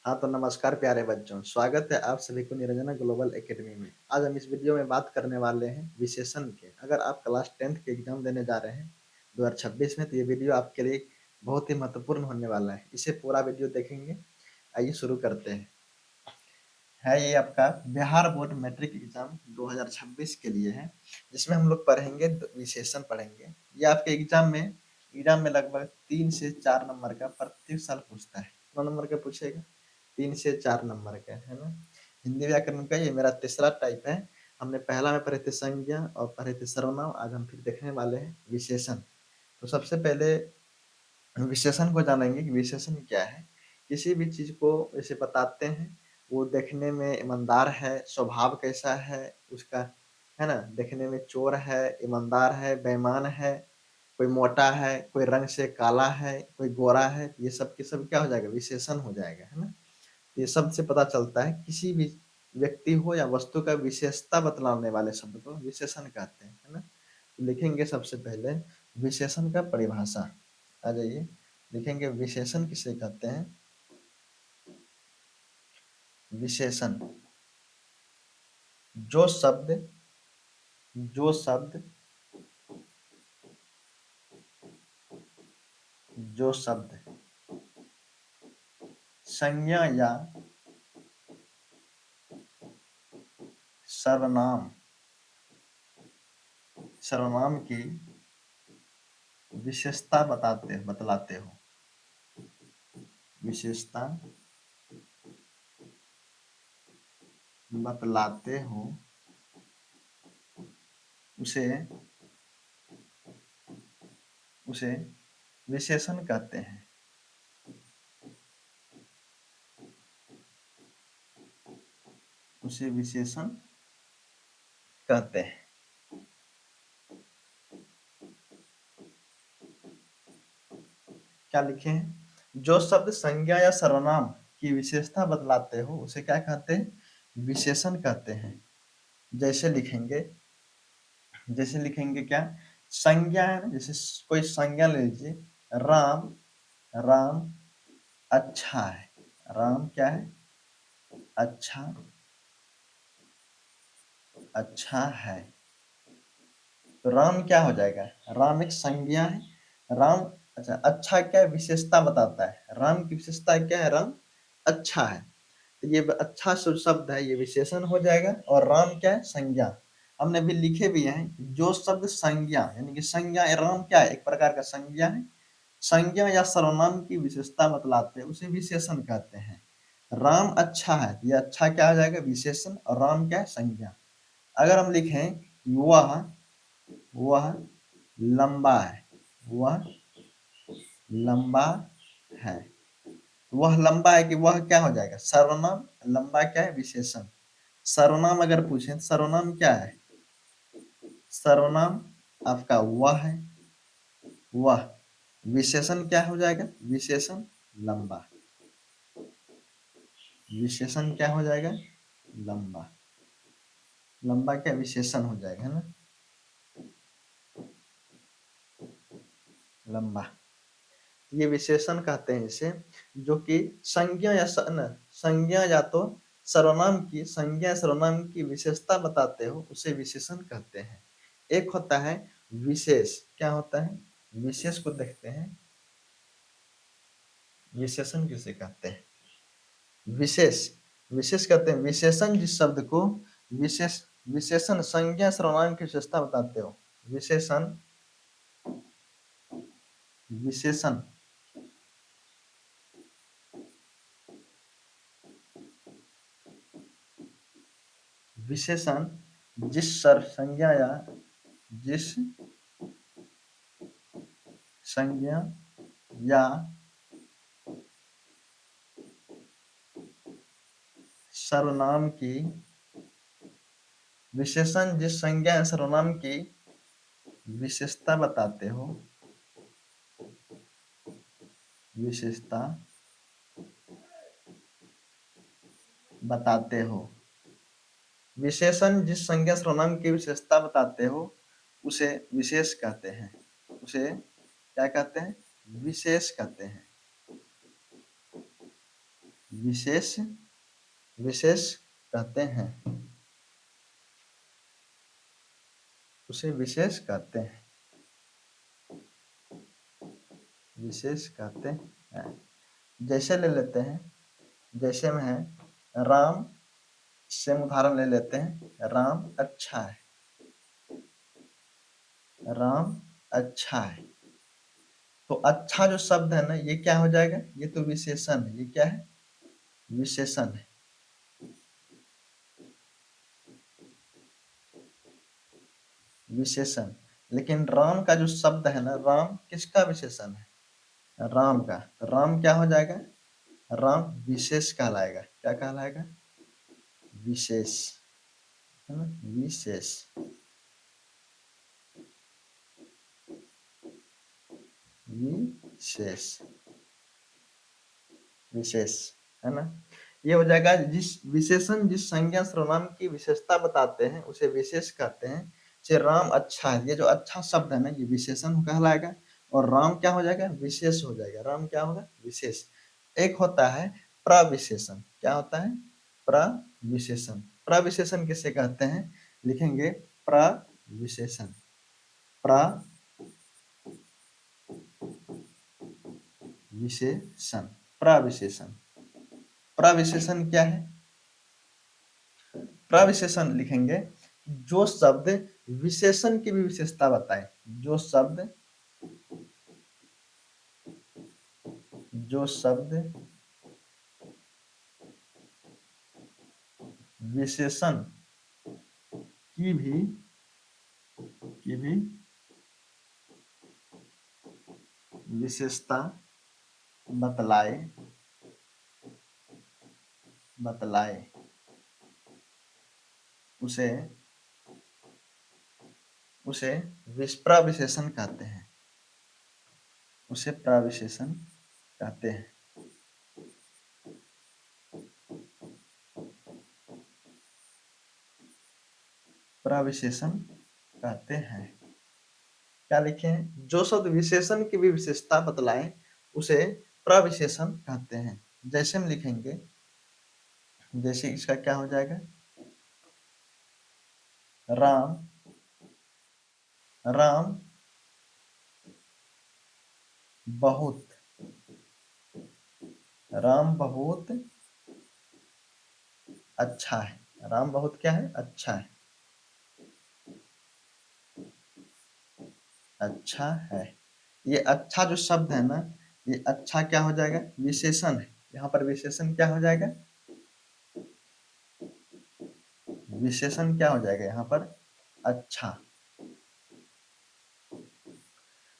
हाँ, तो नमस्कार प्यारे बच्चों, स्वागत है आप सभी को निरंजना ग्लोबल एकेडमी में। आज हम इस वीडियो में बात करने वाले हैं विशेषण के। अगर आप क्लास 10th के एग्जाम देने जा रहे हैं 2026 में, तो ये वीडियो आपके लिए बहुत ही महत्वपूर्ण होने वाला है। इसे पूरा वीडियो देखेंगे। आइए शुरू करते हैं। ये आपका बिहार बोर्ड मैट्रिक एग्जाम 2026 के लिए है, जिसमें हम लोग पढ़ेंगे विशेषण पढ़ेंगे। ये आपके एग्जाम में लगभग 3 से 4 नंबर का प्रत्येक साल पूछता है। कितना नंबर का पूछेगा? 3 से 4 नंबर का, है ना। हिंदी व्याकरण का ये मेरा तीसरा टाइप है। हमने पहला में पढ़े थे संज्ञा और पढ़े थे सर्वनाम। आज हम फिर देखने वाले हैं विशेषण। तो सबसे पहले विशेषण को जानेंगे कि विशेषण क्या है। किसी भी चीज को जैसे बताते हैं, वो देखने में ईमानदार है, स्वभाव कैसा है उसका, है ना। देखने में चोर है, ईमानदार है, बेईमान है, कोई मोटा है, कोई रंग से काला है, कोई गोरा है, ये सब के सब क्या हो जाएगा? विशेषण हो जाएगा, है ना। ये शब्द से पता चलता है किसी भी व्यक्ति हो या वस्तु का विशेषता बतलाने वाले शब्द को विशेषण कहते हैं, है ना। तो लिखेंगे सबसे पहले विशेषण का परिभाषा। आ जाइए, लिखेंगे विशेषण किसे कहते हैं। विशेषण जो शब्द जो शब्द जो शब्द संज्ञा या सर्वनाम सर्वनाम की विशेषता बतलाते हो। विशेषता बतलाते हो उसे उसे विशेषण कहते हैं। उसे विशेषण कहते हैं। क्या लिखे हैं? जो शब्द संज्ञा या सर्वनाम की विशेषता बतलाते हो उसे क्या कहते हैं? विशेषण कहते हैं। जैसे लिखेंगे क्या? संज्ञा है ना, जैसे कोई संज्ञा ले लीजिए। राम राम अच्छा है। राम क्या है? अच्छा अच्छा है। तो राम क्या हो जाएगा? राम एक संज्ञा है। राम अच्छा क्या है? विशेषता बताता है। राम की विशेषता क्या है? राम अच्छा है। तो ये अच्छा शब्द है, ये विशेषण हो जाएगा। और राम क्या है? संज्ञा। हमने अभी लिखे भी हैं जो शब्द संज्ञा यानी कि संज्ञा, राम क्या है? एक प्रकार का संज्ञा है। संज्ञा या सर्वनाम की विशेषता बतलाते हैं उसे विशेषण कहते हैं। राम अच्छा है, ये अच्छा क्या हो जाएगा? विशेषण। और राम क्या है? संज्ञा। अगर हम लिखें वह वह लंबा है। वह लंबा है। वह लंबा है कि वह क्या हो जाएगा? सर्वनाम। लंबा क्या है? विशेषण। सर्वनाम अगर पूछें, सर्वनाम क्या है? सर्वनाम आपका वह है। वह विशेषण क्या हो जाएगा? विशेषण लंबा। विशेषण क्या हो जाएगा? लंबा। लंबा क्या विशेषण हो जाएगा, है ना। लंबा, ये विशेषण कहते हैं इसे। जो कि संज्ञा या तो सर्वनाम की विशेषता बताते हो उसे विशेषण कहते हैं। एक होता है विशेष। क्या होता है? विशेष को देखते हैं। विशेषण किसे कहते हैं? विशेष विशेष कहते हैं विशेषण जिस शब्द को विशेषण संज्ञा सर्वनाम की विशेषता बताते हो। विशेषण विशेषण विशेषण जिस संज्ञा या जिस संज्ञा या सर्वनाम की विशेषण जिस संज्ञा या सर्वनाम की विशेषता बताते हो। विशेषता बताते हो। विशेषण जिस संज्ञा सर्वनाम की विशेषता बताते हो उसे विशेष कहते हैं। उसे क्या कहते हैं? विशेष कहते हैं। विशेष विशेष कहते हैं, उसे विशेष कहते हैं, विशेष कहते हैं। जैसे ले लेते हैं, जैसे में है राम, सेम उदाहरण ले लेते हैं, राम अच्छा है, राम अच्छा है। तो अच्छा जो शब्द है ना, ये क्या हो जाएगा, ये तो विशेषण है, ये क्या है, विशेषण है। विशेषण। लेकिन राम का जो शब्द है ना, राम किसका विशेषण है, राम का। तो राम क्या हो जाएगा, राम विशेष कहलाएगा। क्या कहलाएगा, विशेष, है ना, विशेष। विशेष, विशेष, है ना। ये हो जाएगा, जिस विशेषण जिस संज्ञा सर्वनाम की विशेषता बताते हैं उसे विशेष कहते हैं। जैसे राम अच्छा है, ये जो अच्छा शब्द है ना, ये विशेषण कहलाएगा। और राम क्या हो जाएगा, विशेष हो जाएगा। राम क्या होगा, विशेष। एक होता है प्रविशेषण। क्या होता है, प्रविशेषण। प्रविशेषण किसे कहते हैं, लिखेंगे प्रविशेषण। प्रविशेषण, प्रविशेषण। प्रविशेषण क्या है, प्रविशेषण लिखेंगे जो शब्द विशेषण की भी विशेषता बताए, जो शब्द, जो शब्द विशेषण की भी विशेषता बतलाए, उसे उसे प्रविशेषण कहते हैं, उसे प्रविशेषण कहते हैं। प्रविशेषण कहते हैं। क्या लिखे हैं, जो शब्द विशेषण की भी विशेषता बतलाए उसे प्रविशेषण कहते हैं। जैसे हम लिखेंगे, जैसे इसका क्या हो जाएगा, राम, राम बहुत, राम बहुत अच्छा है। राम बहुत क्या है, अच्छा है, अच्छा है। ये अच्छा जो शब्द है ना, ये अच्छा क्या हो जाएगा, विशेषण है। यहाँ पर विशेषण क्या हो जाएगा, विशेषण क्या हो जाएगा यहाँ पर, अच्छा।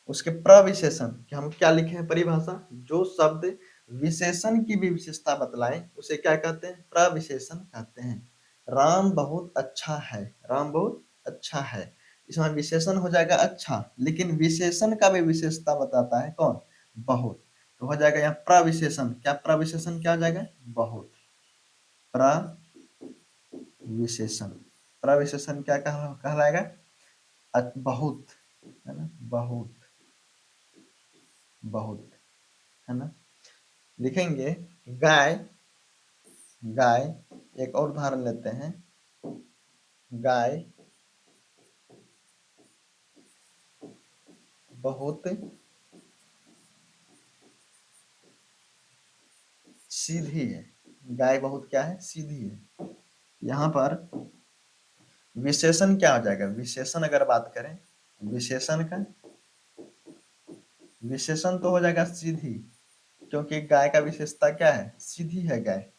उसके प्रविशेषण कि हम क्या लिखे हैं परिभाषा, जो शब्द विशेषण की भी विशेषता बतलाए उसे क्या कहते हैं, प्रविशेषण कहते हैं। राम बहुत अच्छा है, राम बहुत अच्छा है। इसमें विशेषण हो जाएगा अच्छा, लेकिन विशेषण का भी विशेषता बताता है कौन, बहुत। तो हो जाएगा यहाँ प्रविशेषण। क्या प्रविशेषण क्या हो जाएगा, बहुत। प्रविशेषण, प्रविशेषण क्या कहलाएगा, बहुत, है ना, बहुत, बहुत, है ना। लिखेंगे गाय, गाय, एक और उदाहरण लेते हैं, गाय बहुत सीधी है। गाय बहुत क्या है, सीधी है। यहाँ पर विशेषण क्या हो जाएगा, विशेषण अगर बात करें, विशेषण का विशेषण तो हो जाएगा सीधी, क्योंकि गाय का विशेषता क्या है, सीधी है गाय,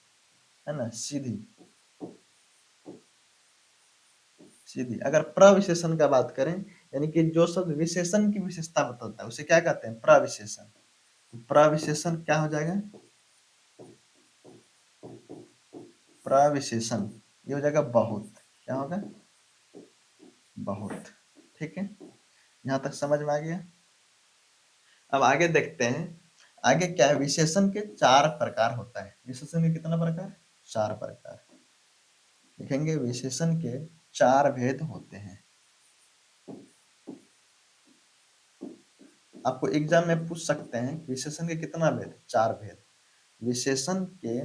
है ना, सीधी, सीधी। अगर प्रविशेषण का बात करें, यानी कि जो शब्द विशेषण की विशेषता बताता है उसे क्या कहते हैं, प्रविशेषण। प्रविशेषण क्या हो जाएगा, प्रविशेषण, ये हो जाएगा बहुत। क्या होगा, बहुत। ठीक है, यहाँ तक समझ में आ गया। अब आगे देखते हैं, आगे क्या है, विशेषण के 4 प्रकार होता है। विशेषण के कितना प्रकार, 4 प्रकार। लिखेंगे विशेषण के 4 भेद होते हैं। आपको एग्जाम में पूछ सकते हैं विशेषण के कितना भेद, 4 भेद। विशेषण के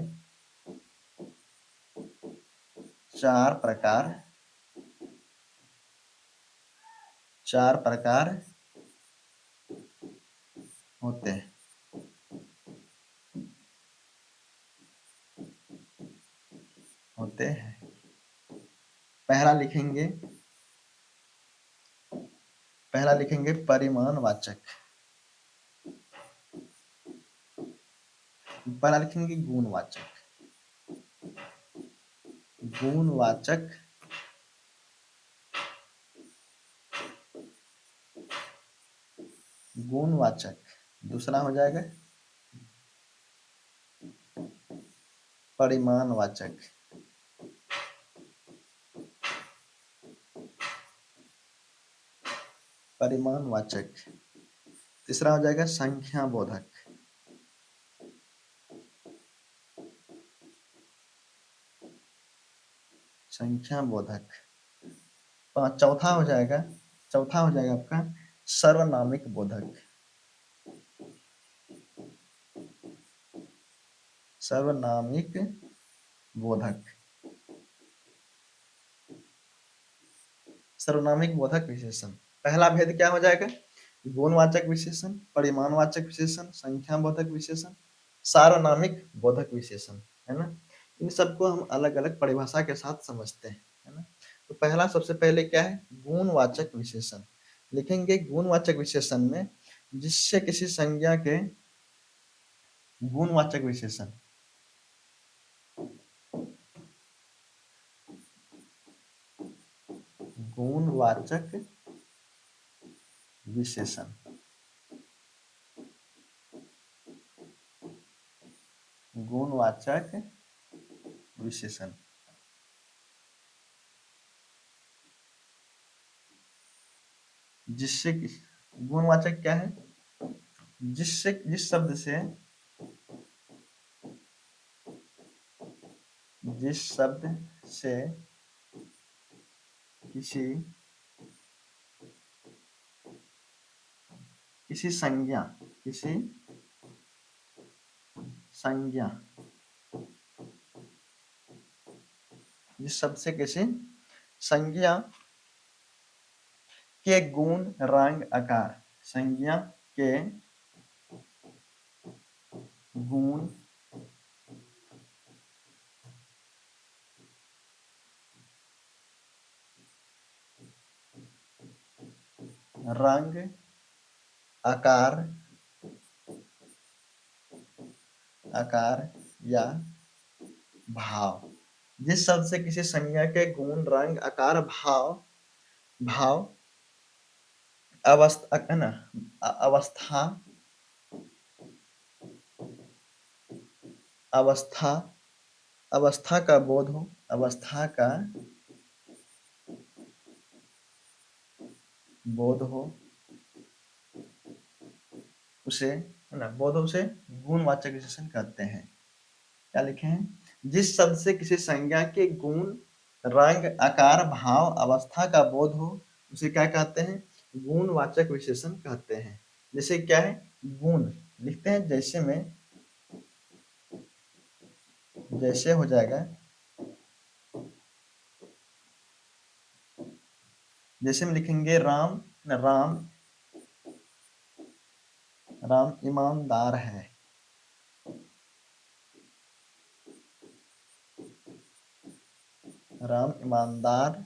चार प्रकार होते हैं। पहला लिखेंगे परिमाणवाचक, पहला लिखेंगे गुणवाचक, दूसरा हो जाएगा परिमाणवाचक, तीसरा हो जाएगा संख्याबोधक, चौथा हो जाएगा आपका सर्वनामिक बोधक, सर्वनामिक बोधक विशेषण। पहला भेद क्या हो जाएगा? गुणवाचक विशेषण, परिमाणवाचक विशेषण, संख्याबोधक विशेषण, सार्वनामिक बोधक विशेषण, है ना। इन सबको हम अलग अलग परिभाषा के साथ समझते हैं, है ना। तो पहला सबसे पहले क्या है? गुणवाचक विशेषण। लिखेंगे गुणवाचक विशेषण में जिससे किसी संज्ञा के गुणवाचक विशेषण, गुणवाचक विशेषण, जिससे गुणवाचक क्या है? जिस शब्द से किसी संज्ञा के गुण रंग आकार, संज्ञा के गुण रंग आकार या भाव, जिस शब्द से किसी संज्ञा के गुण रंग आकार भाव अवस्था, है ना, अवस्था का बोध हो, उसे, है ना, उसे गुणवाचक विशेषण कहते हैं। क्या लिखे हैं? जिस शब्द से किसी संज्ञा के गुण रंग आकार भाव अवस्था का बोध हो उसे क्या कहते हैं? गुणवाचक विशेषण कहते हैं। जैसे क्या है? गुण लिखते हैं जैसे हो जाएगा, जैसे में लिखेंगे राम ईमानदार है, राम ईमानदार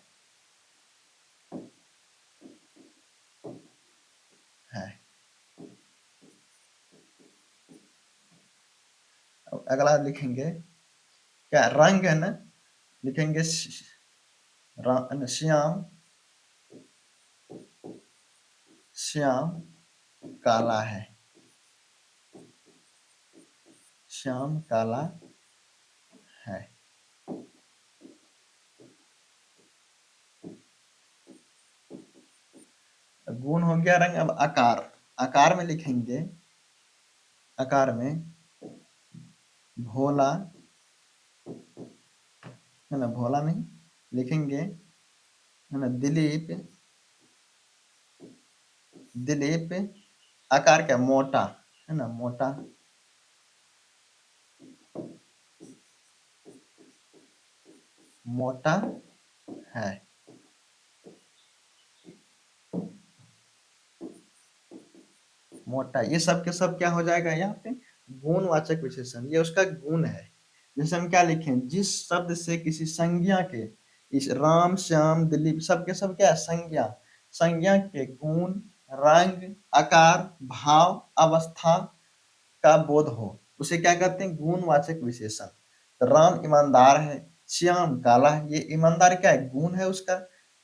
है। अब अगला लिखेंगे क्या? रंग है ना, लिखेंगे श्याम काला है, श्याम काला है। गुण हो गया रंग। अब आकार में लिखेंगे, भोला, है ना, भोला नहीं लिखेंगे, है ना, दिलीप। आकार क्या? मोटा, है ना, मोटा मोटा है। मोटा, ये सब के सब क्या हो जाएगा यहाँ पे, गुणवाचक विशेषण, ये उसका गुण है। जैसे हम क्या लिखें, जिस शब्द से किसी संज्ञा के, इस राम श्याम दिलीप सब के सब क्या है, संज्ञा, संज्ञा के गुण, रंग, आकार, भाव, अवस्था का बोध हो, उसे क्या कहते हैं, गुणवाचक विशेषण। तो राम ईमानदार है, श्याम काला है, ये ईमानदार क्या है, गुण है उसका,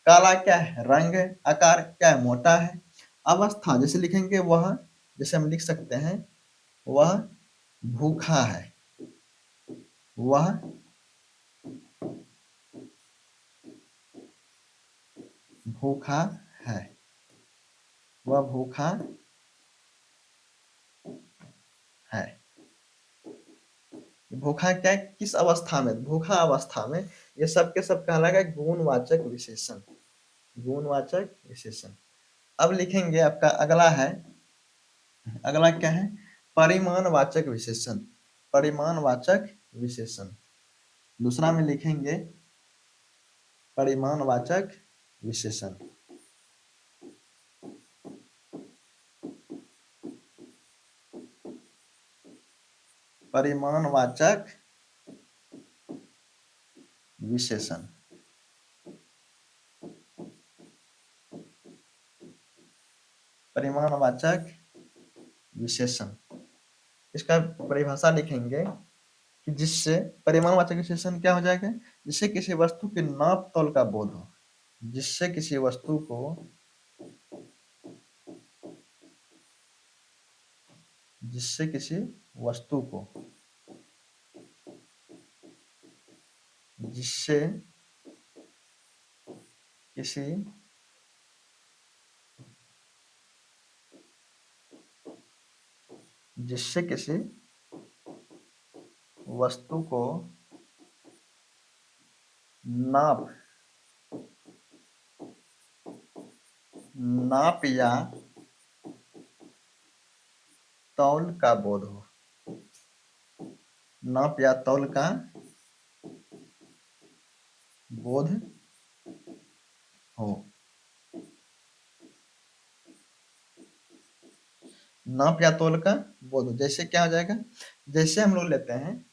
काला क्या है, रंग है, आकार क्या है, मोटा है, अवस्था जैसे लिखेंगे वह, जैसे हम लिख सकते हैं वह भूखा है, वह भूखा है, वह भूखा है। भूखा क्या है, किस अवस्था में, भूखा अवस्था में, ये सब के सब कहलाएगा गुणवाचक विशेषण, गुणवाचक विशेषण। अब लिखेंगे आपका अगला है, अगला क्या है, परिमाणवाचक विशेषण, परिमाणवाचक विशेषण। दूसरा में लिखेंगे परिमाणवाचक विशेषण। परिमाणवाचक विशेषण, परिमाणवाचक विशेषण, इसका परिभाषा लिखेंगे कि जिससे, परिमाणवाचक विशेषण क्या हो जाएगा, जिससे किसी वस्तु के नाप तोल का बोध हो, जिससे किसी वस्तु को, जिससे किसी वस्तु को, जिससे किसी जिससे किसी वस्तु को नाप, नाप या तौल का बोध हो, नाप या तौल का बोध हो। नाप या तौल का बोध हो, जैसे क्या हो जाएगा, जैसे हम लोग लेते हैं,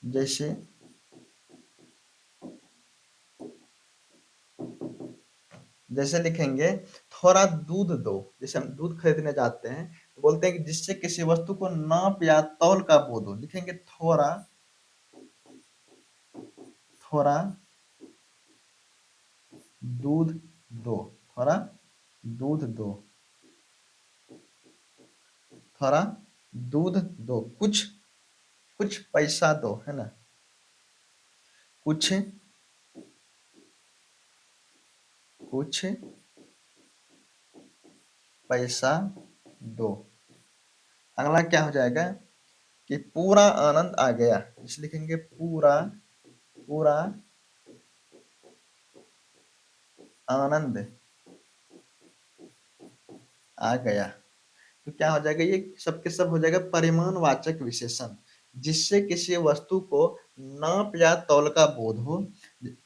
जैसे जैसे लिखेंगे थोड़ा दूध दो, जैसे हम दूध खरीदने जाते हैं तो बोलते हैं कि जिससे किसी वस्तु को नाप या तौल का बोध हो, लिखेंगे थोड़ा, थोड़ा दूध दो, थोड़ा दूध दो, थोड़ा दूध दो, कुछ कुछ पैसा दो, है ना, कुछ कुछ पैसा दो। अगला क्या हो जाएगा कि पूरा आनंद आ गया, इसे लिखेंगे पूरा, पूरा आनंद आ गया। तो क्या हो जाएगा, ये सब के सब हो जाएगा परिमाणवाचक विशेषण, जिससे किसी वस्तु को नाप या तौल का बोध हो,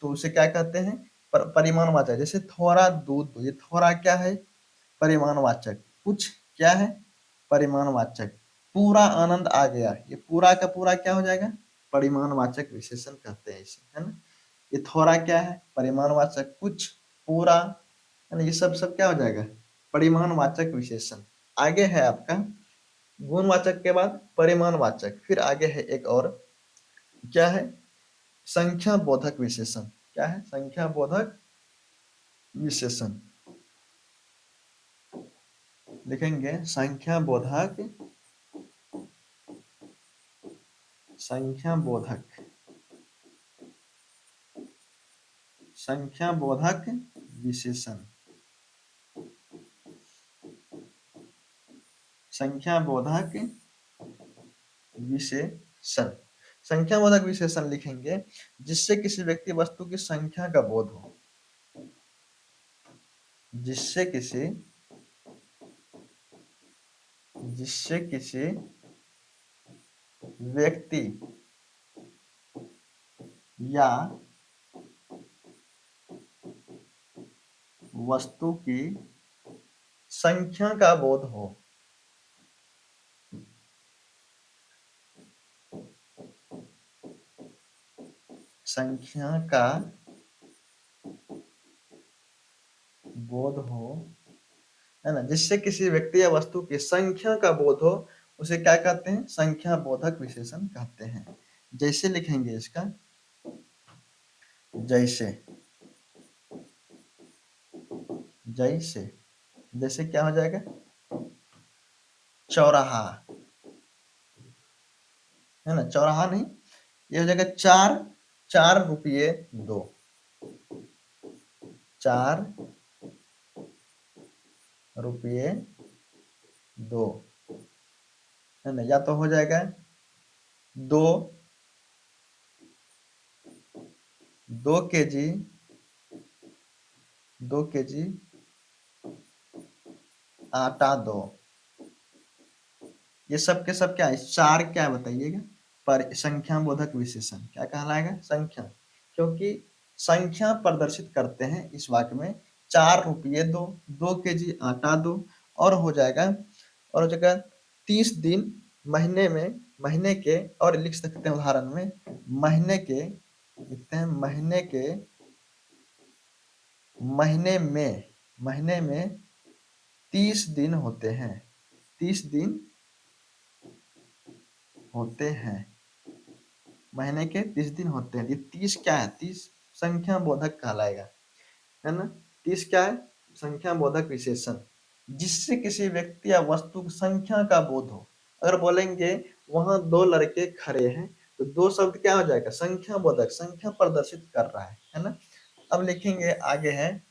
तो उसे क्या कहते हैं, परिमाणवाचक। जैसे थोड़ा दूध दो, ये थोड़ा क्या है, परिमाणवाचक, कुछ क्या है, परिमाणवाचक, पूरा आनंद आ गया, ये पूरा का पूरा क्या हो जाएगा, परिमाणवाचक विशेषण कहते हैं इसे, है ना। ये थोड़ा क्या है, परिमाणवाचक, कुछ, पूरा, है ना, ये सब सब क्या हो जाएगा, परिमाणवाचक विशेषण। आगे है आपका गुणवाचक के बाद परिमाणवाचक, फिर आगे है एक और, क्या है, संख्या बोधक विशेषण। क्या है, संख्या बोधक विशेषण। लिखेंगे संख्या बोधक, संख्या बोधक, संख्या बोधक विशेषण, संख्या बोधक विशेषण। संख्या बोधक विशेषण लिखेंगे जिससे किसी व्यक्ति वस्तु की संख्या का बोध हो, जिससे किसी, जिससे किसी व्यक्ति या वस्तु की संख्या का बोध हो। संख्या का बोध हो, है ना, जिससे किसी व्यक्ति या वस्तु की संख्या का बोध हो, उसे क्या कहते हैं? संख्या बोधक विशेषण कहते हैं। जैसे लिखेंगे इसका, जैसे, जैसे, जैसे क्या हो जाएगा? चौराहा, है ना, चौराहा नहीं, ये हो जाएगा 4 रुपये 2, 4 रुपये 2, है ना, या तो हो जाएगा 2 2 केजी 2 केजी आटा दो। ये सब के सब क्या है? 4 क्या बताइएगा? पर संख्या बोधक विशेषण क्या कहलाएगा? संख्या, क्योंकि संख्या प्रदर्शित करते हैं इस वाक्य में। 4 रुपये 2, 2 केजी आटा दो, और हो जाएगा, 30 दिन महीने में, महीने के, और लिख सकते हैं उदाहरण में, महीने के, लिखते हैं महीने में 30 दिन होते हैं। 30 दिन होते हैं, महीने के 30 दिन होते हैं। ये 30 क्या है? 30 संख्या बोधक कहलाएगा, है ना। 30 क्या है? संख्या बोधक विशेषण, जिससे किसी व्यक्ति या वस्तु की संख्या का बोध हो। अगर बोलेंगे वहां 2 लड़के खड़े हैं, तो 2 शब्द क्या हो जाएगा? संख्या बोधक, संख्या प्रदर्शित कर रहा है ना। अब लिखेंगे, आगे है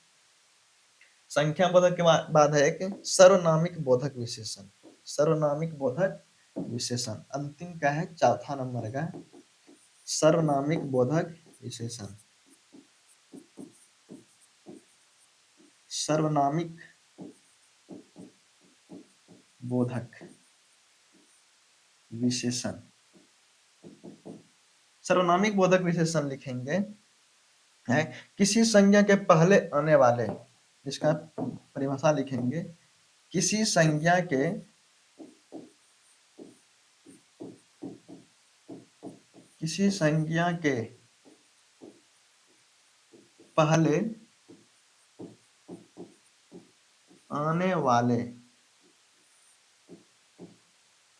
संख्या बोधक के बाद है एक सर्वनामिक बोधक विशेषण। सर्वनामिक बोधक विशेषण अंतिम का है, चौथा नंबर का, सर्वनामिक बोधक विशेषण। सर्वनामिक बोधक विशेषण, सर्वनामिक बोधक विशेषण लिखेंगे है किसी संज्ञा के पहले आने वाले, इसका परिभाषा लिखेंगे, किसी संज्ञा के पहले आने वाले,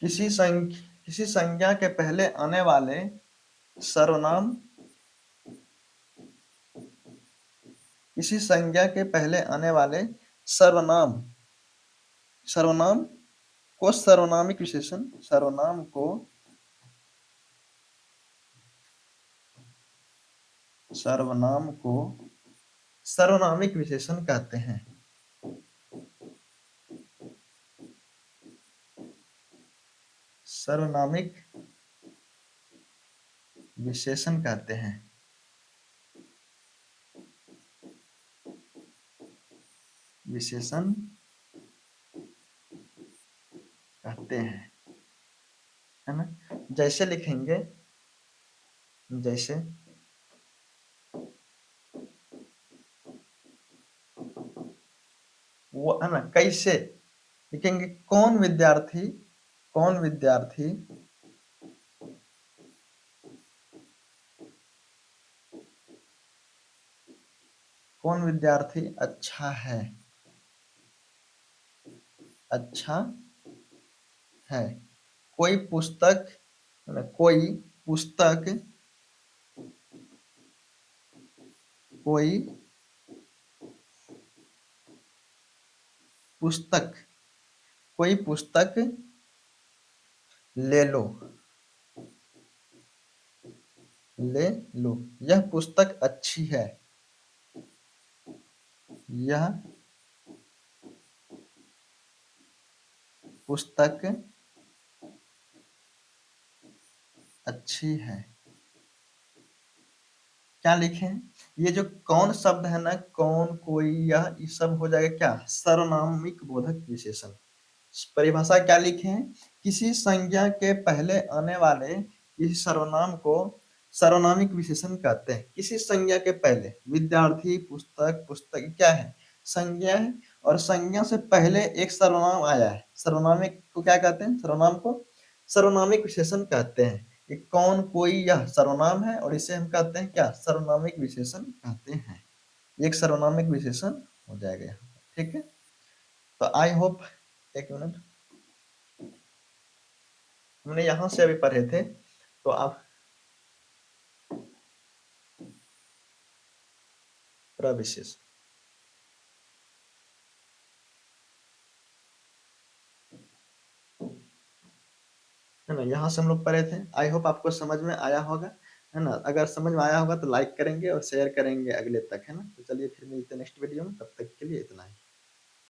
किसी संज्ञा के पहले आने वाले सर्वनाम, किसी संज्ञा के पहले आने वाले सर्वनाम, सर्वनाम को सर्वनामिक विशेषण, सर्वनाम को सर्वनामिक विशेषण कहते हैं। सर्वनामिक विशेषण कहते हैं। विशेषण कहते हैं, है ना। जैसे लिखेंगे, जैसे वो, है ना, कैसे लिखेंगे, कौन विद्यार्थी, कौन विद्यार्थी कौन विद्यार्थी अच्छा है, अच्छा है। कोई पुस्तक, कोई पुस्तक, कोई पुस्तक, कोई पुस्तक ले लो, ले लो। यह पुस्तक अच्छी है, यह पुस्तक अच्छी है। क्या लिखें? ये जो कौन शब्द है ना, कौन, कोई, यह, ये सब हो जाएगा क्या? सर्वनामिक बोधक विशेषण। परिभाषा क्या लिखे हैं? किसी संज्ञा के पहले आने वाले किसी सर्वनाम को सर्वनामिक विशेषण कहते हैं किसी संज्ञा के पहले। विद्यार्थी, पुस्तक, पुस्तक क्या है? संज्ञा है और संज्ञा से पहले एक सर्वनाम आया है। सर्वनामिक को क्या कहते हैं? सर्वनाम को सर्वनामिक विशेषण कहते हैं। ये कौन, कोई, यह सर्वनाम है और इसे हम कहते हैं क्या? सर्वनामिक विशेषण कहते हैं। एक सर्वनामिक विशेषण हो जाएगा यहाँ पर, ठीक है। तो आई होप, एक मिनट, हमने यहाँ से अभी पढ़े थे तो आप प्रविशेष है ना, यहाँ से हम लोग पढ़े थे। आई होप आपको समझ में आया होगा, है ना। अगर समझ में आया होगा तो लाइक करेंगे और शेयर करेंगे अगले तक, है ना। तो चलिए फिर मिलते हैं नेक्स्ट वीडियो में, तब तक के लिए इतना ही।